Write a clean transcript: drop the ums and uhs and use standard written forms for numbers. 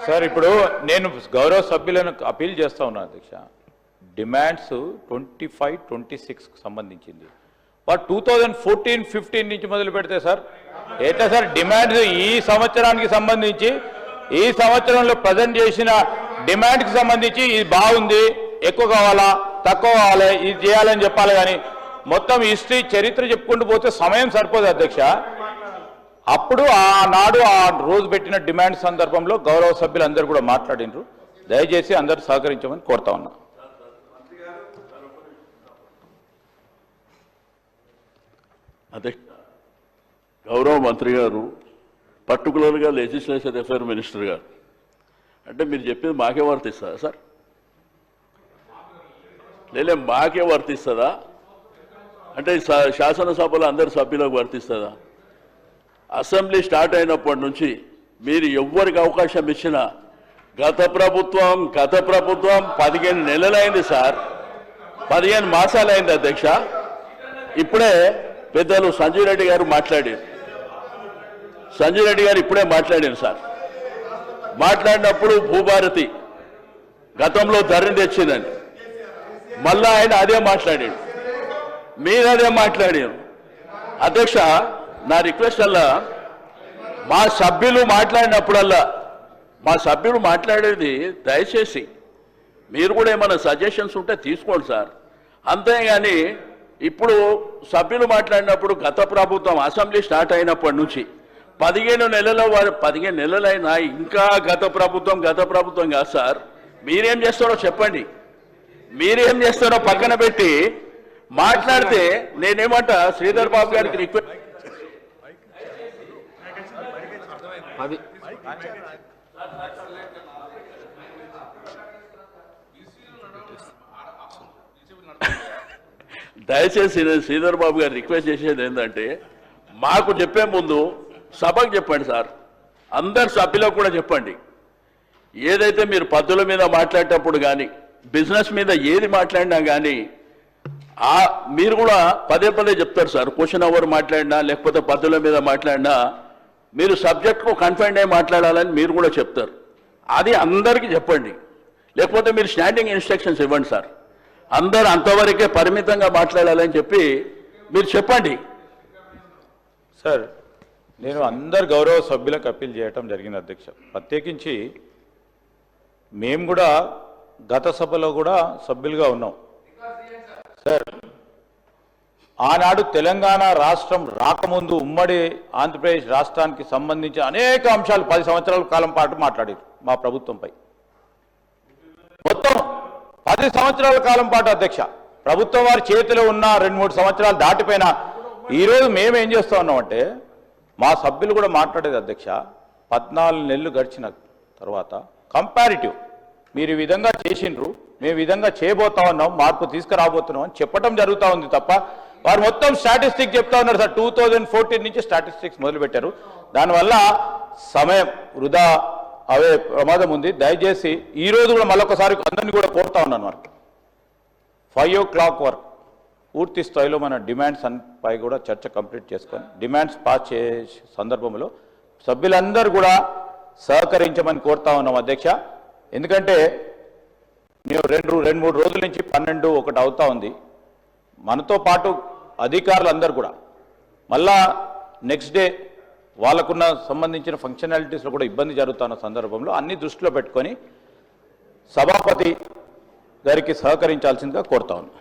Sir ఇప్పుడు నేను గౌరవ సభ్యులను అపీల్ చేస్తా ఉన్నాను అధ్యక్ష. డిమాండ్స్ 25-26కు సంబంధించింది. వారు 2014-15 నుంచి మొదలు పెడితే సార్ ఎట్లా సార్ డిమాండ్స్ ఈ సంవత్సరానికి సంబంధించి ఈ సంవత్సరంలో ప్రజెంట్ చేసిన డిమాండ్కి సంబంధించి ఇది బాగుంది, ఎక్కువ కావాలా తక్కువ కావాలి, ఇది చేయాలని చెప్పాలి. కానీ మొత్తం హిస్టరీ చరిత్ర చెప్పుకుంటూ పోతే సమయం సరిపోదు అధ్యక్ష. అప్పుడు ఆనాడు ఆ రోజు పెట్టిన డిమాండ్ సందర్భంలో గౌరవ సభ్యులందరూ కూడా మాట్లాడినరు. దయచేసి అందరూ సహకరించమని కోరుతా ఉన్నా. అదే గౌరవ మంత్రి గారు పర్టికులర్గా లెజిస్లేచర్ అఫైర్ మినిస్టర్ గారు అంటే మీరు చెప్పింది మాకే వర్తిస్తుందా సార్? లేలే మాకే వర్తిస్తుందా అంటే శాసనసభలో అందరి సభ్యులకు వర్తిస్తుందా? అసెంబ్లీ స్టార్ట్ అయినప్పటి నుంచి మీరు ఎవ్వరికి అవకాశం ఇచ్చినా గత ప్రభుత్వం 15 నెలలైంది సార్, 15 మాసాలైంది అధ్యక్ష. ఇప్పుడే పెద్దలు సంజయ్ రెడ్డి గారు మాట్లాడారు. సంజయ్ రెడ్డి గారు ఇప్పుడే మాట్లాడారు సార్. మాట్లాడినప్పుడు భూభారతి గతంలో ధరని తెచ్చిందని మళ్ళా ఆయన అదే మాట్లాడాడు, మీరు అదే మాట్లాడారు. అధ్యక్ష నా రిక్వెస్ట్ అలా మా సభ్యులు మాట్లాడినప్పుడల్లా మా సభ్యులు మాట్లాడేది దయచేసి మీరు కూడా ఏమైనా సజెషన్స్ ఉంటే తీసుకోండి సార్. అంతేగాని ఇప్పుడు సభ్యులు మాట్లాడినప్పుడు గత ప్రభుత్వం అసెంబ్లీ స్టార్ట్ అయినప్పటి నుంచి 15 నెలలైనా ఇంకా గత ప్రభుత్వం కాదు సార్. మీరేం చేస్తారో చెప్పండి, మీరేం చేస్తారో పక్కన పెట్టి మాట్లాడితే నేనేమంటా శ్రీధర్ బాబు గారికి రిక్వెస్ట్ దయచేసి శ్రీధర్ బాబు గారు రిక్వెస్ట్ చేసేది ఏంటంటే మాకు చెప్పే ముందు సభకు చెప్పండి సార్, అందరు సభ్యులకు కూడా చెప్పండి. ఏదైతే మీరు పద్ధతుల మీద మాట్లాడేటప్పుడు కానీ బిజినెస్ మీద ఏది మాట్లాడినా కానీ మీరు కూడా పదే చెప్తారు సార్. క్వశ్చన్ అవర్ మాట్లాడినా లేకపోతే పద్ధతుల మీద మాట్లాడినా మీరు సబ్జెక్ట్కు కన్ఫైన్ అయ్యి మాట్లాడాలని మీరు కూడా చెప్తారు. అది అందరికీ చెప్పండి, లేకపోతే మీరు స్టాండింగ్ ఇన్స్ట్రక్షన్స్ ఇవ్వండి సార్. అందరూ అంతవరకే పరిమితంగా మాట్లాడాలని చెప్పి మీరు చెప్పండి సార్. నేను అందరు గౌరవ సభ్యులకు అప్పీల్ చేయటం జరిగింది అధ్యక్ష. ప్రత్యేకించి మేము కూడా గత సభలో కూడా సభ్యులుగా ఉన్నాం సార్. ఆనాడు తెలంగాణ రాష్ట్రం రాకముందు ఉమ్మడి ఆంధ్రప్రదేశ్ రాష్ట్రానికి సంబంధించిన అనేక అంశాలు 10 సంవత్సరాల కాలం పాటు మాట్లాడారు మా ప్రభుత్వంపై. మొత్తం 10 సంవత్సరాల కాలం పాటు అధ్యక్ష ప్రభుత్వం వారి చేతిలో ఉన్న 2-3 సంవత్సరాలు దాటిపోయిన ఈరోజు మేమేం చేస్తూ ఉన్నామంటే మా సభ్యులు కూడా మాట్లాడేది అధ్యక్ష. 14 నెలలు గడిచిన తర్వాత కంపారిటివ్ మీరు ఈ విధంగా చేసిండ్రు, మేము ఈ విధంగా చేయబోతా ఉన్నాం, మార్పు తీసుకురాబోతున్నాం అని చెప్పడం జరుగుతూ ఉంది తప్ప వారు మొత్తం స్టాటిస్టిక్స్ చెప్తా ఉన్నారు సార్. 2014 నుంచి స్టాటిస్టిక్స్ మొదలుపెట్టారు. దానివల్ల సమయం వృధా అవే ప్రమాదం ఉంది. దయచేసి ఈరోజు కూడా మళ్ళొకసారి అందరినీ కూడా కోరుతా ఉన్నాను వరకు 5 o'clock వరకు పూర్తి స్థాయిలో మన డిమాండ్స్ పై కూడా చర్చ కంప్లీట్ చేసుకొని డిమాండ్స్ పాస్ చేసే సందర్భంలో సభ్యులందరూ కూడా సహకరించమని కోరుతా ఉన్నాం అధ్యక్ష. ఎందుకంటే మేము 2-3 రోజుల నుంచి 12-1 అవుతా ఉంది. మనతో పాటు అధికారులందరూ కూడా మళ్ళా నెక్స్ట్ డే వాళ్ళకున్న సంబంధించిన ఫంక్షనాలిటీస్లో కూడా ఇబ్బంది జరుగుతున్న సందర్భంలో అన్ని దృష్టిలో పెట్టుకొని సభాపతి గారికి సహకరించాల్సిందిగా కోరుతా ఉన్నాం.